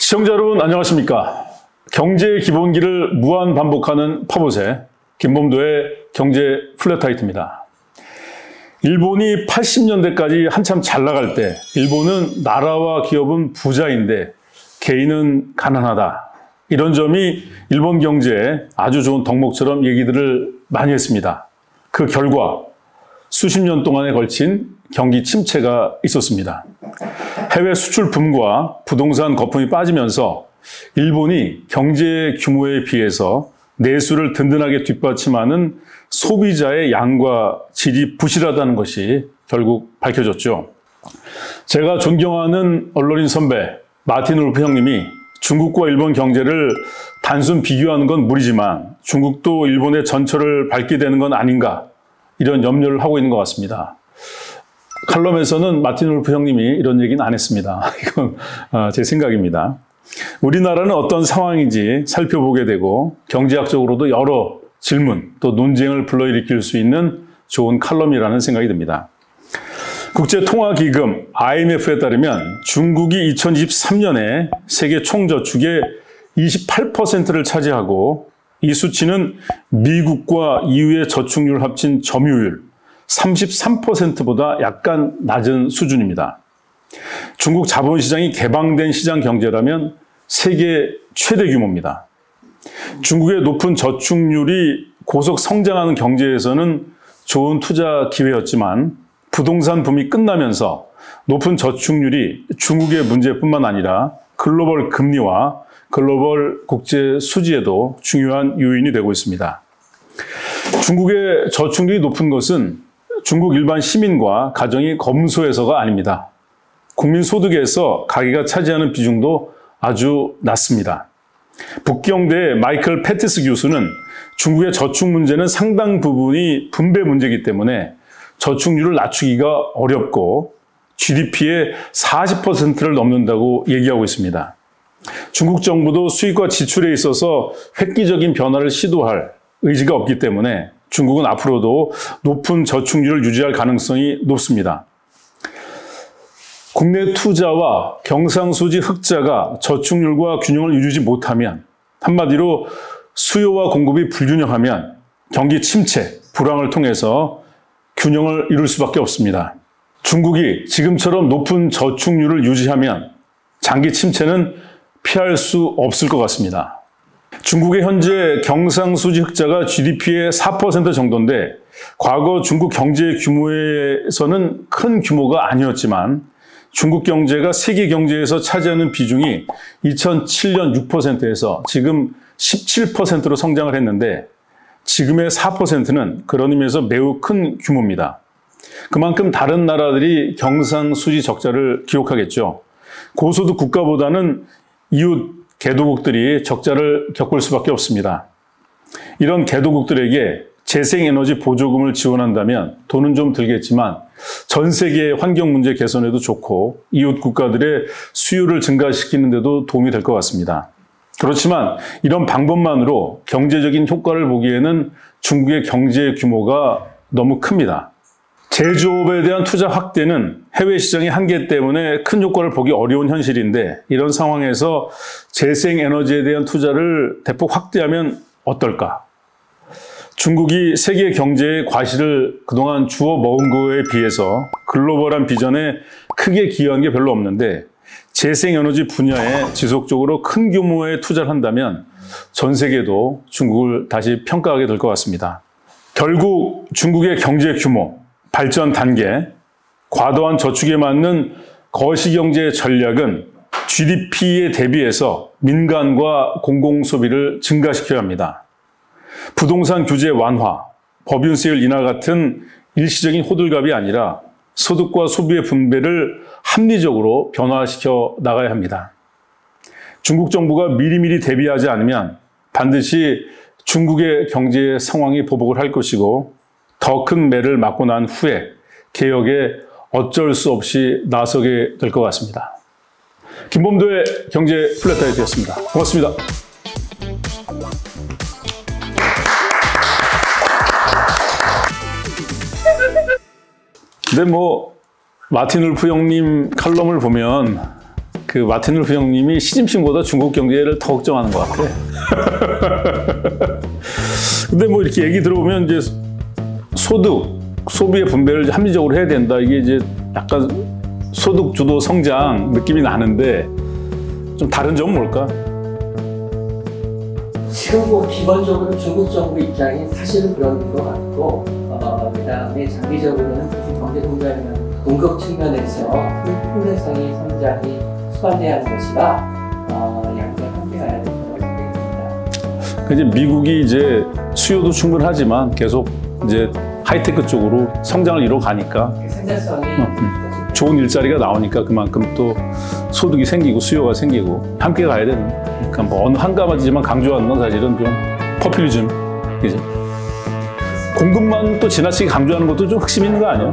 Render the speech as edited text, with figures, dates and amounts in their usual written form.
시청자 여러분 안녕하십니까? 경제의 기본기를 무한 반복하는 파보세 김범도의 경제 플랫타이트입니다. 일본이 80년대까지 한참 잘 나갈 때 일본은 나라와 기업은 부자인데 개인은 가난하다. 이런 점이 일본 경제에 아주 좋은 덕목처럼 얘기들을 많이 했습니다. 그 결과 수십 년 동안에 걸친 경기 침체가 있었습니다. 해외 수출 붐과 부동산 거품이 빠지면서 일본이 경제 규모에 비해서 내수를 든든하게 뒷받침하는 소비자의 양과 질이 부실하다는 것이 결국 밝혀졌죠. 제가 존경하는 언론인 선배 마틴 울프 형님이 중국과 일본 경제를 단순 비교하는 건 무리지만 중국도 일본의 전철을 밟게 되는 건 아닌가 이런 염려를 하고 있는 것 같습니다. 칼럼에서는 마틴 울프 형님이 이런 얘기는 안 했습니다. 이건 제 생각입니다. 우리나라는 어떤 상황인지 살펴보게 되고 경제학적으로도 여러 질문 또 논쟁을 불러일으킬 수 있는 좋은 칼럼이라는 생각이 듭니다. 국제통화기금 IMF에 따르면 중국이 2023년에 세계 총저축의 28%를 차지하고 이 수치는 미국과 EU의 저축률 합친 점유율 33%보다 약간 낮은 수준입니다. 중국 자본시장이 개방된 시장 경제라면 세계 최대 규모입니다. 중국의 높은 저축률이 고속 성장하는 경제에서는 좋은 투자 기회였지만 부동산 붐이 끝나면서 높은 저축률이 중국의 문제뿐만 아니라 글로벌 금리와 글로벌 국제 수지에도 중요한 요인이 되고 있습니다. 중국의 저축률이 높은 것은 중국 일반 시민과 가정이 검소해서가 아닙니다. 국민 소득에서 가계가 차지하는 비중도 아주 낮습니다. 북경대 마이클 패티스 교수는 중국의 저축 문제는 상당 부분이 분배 문제이기 때문에 저축률을 낮추기가 어렵고 GDP의 40%를 넘는다고 얘기하고 있습니다. 중국 정부도 수입과 지출에 있어서 획기적인 변화를 시도할 의지가 없기 때문에 중국은 앞으로도 높은 저축률을 유지할 가능성이 높습니다. 국내 투자와 경상수지 흑자가 저축률과 균형을 이루지 못하면 한마디로 수요와 공급이 불균형하면 경기 침체, 불황을 통해서 균형을 이룰 수밖에 없습니다. 중국이 지금처럼 높은 저축률을 유지하면 장기 침체는 피할 수 없을 것 같습니다. 중국의 현재 경상수지 흑자가 GDP의 4% 정도인데 과거 중국 경제 규모에서는 큰 규모가 아니었지만 중국 경제가 세계 경제에서 차지하는 비중이 2007년 6%에서 지금 17%로 성장을 했는데 지금의 4%는 그런 의미에서 매우 큰 규모입니다. 그만큼 다른 나라들이 경상수지 적자를 기록하겠죠. 고소득 국가보다는 이웃 개도국들이 적자를 겪을 수밖에 없습니다. 이런 개도국들에게 재생에너지 보조금을 지원한다면 돈은 좀 들겠지만 전 세계의 환경 문제 개선에도 좋고 이웃 국가들의 수요를 증가시키는 데도 도움이 될 것 같습니다. 그렇지만 이런 방법만으로 경제적인 효과를 보기에는 중국의 경제 규모가 너무 큽니다. 제조업에 대한 투자 확대는 해외 시장의 한계 때문에 큰 효과를 보기 어려운 현실인데 이런 상황에서 재생에너지에 대한 투자를 대폭 확대하면 어떨까? 중국이 세계 경제의 과실을 그동안 주워 먹은 거에 비해서 글로벌한 비전에 크게 기여한 게 별로 없는데 재생에너지 분야에 지속적으로 큰 규모의 투자를 한다면 전 세계도 중국을 다시 평가하게 될 것 같습니다. 결국 중국의 경제 규모, 발전 단계, 과도한 저축에 맞는 거시경제 전략은 GDP에 대비해서 민간과 공공소비를 증가시켜야 합니다. 부동산 규제 완화, 법인세율 인하 같은 일시적인 호들갑이 아니라 소득과 소비의 분배를 합리적으로 변화시켜 나가야 합니다. 중국 정부가 미리미리 대비하지 않으면 반드시 중국의 경제 상황이 보복을 할 것이고 더 큰 매를 맞고 난 후에 개혁에 어쩔 수 없이 나서게 될 것 같습니다. 김범도의 경제 플랫타이트였습니다. 고맙습니다. 근데 마틴 울프 형님 칼럼을 보면 그 마틴 루터 형님이 시진핑보다 중국 경제를 더 걱정하는 것 같아. 근데 뭐 이렇게 얘기 들어보면 이제 소득, 소비의 분배를 합리적으로 해야 된다. 이게 이제 약간 소득 주도 성장 느낌이 나는데 좀 다른 점은 뭘까? 지금 뭐 기본적으로 중국 정부 입장이 사실은 그런 것 같고, 그다음에 장기적으로는 사실 경제 성장이나 공급 측면에서 풍대성이 성장이 수반돼야 하는 것이라 양자 함께 가야 된다고 생각합니다. 이제 미국이 이제 수요도 충분하지만 계속 이제 하이테크 쪽으로 성장을 이뤄가니까 생산성이 좋은 일자리가 나오니까 그만큼 또 소득이 생기고 수요가 생기고 함께 가야 되는. 그러니까 뭐 어느 한 가지만 강조하는 건 사실은 좀 포퓰리즘, 그지? 공급만 또 지나치게 강조하는 것도 좀 흑심 있는 거 아니야?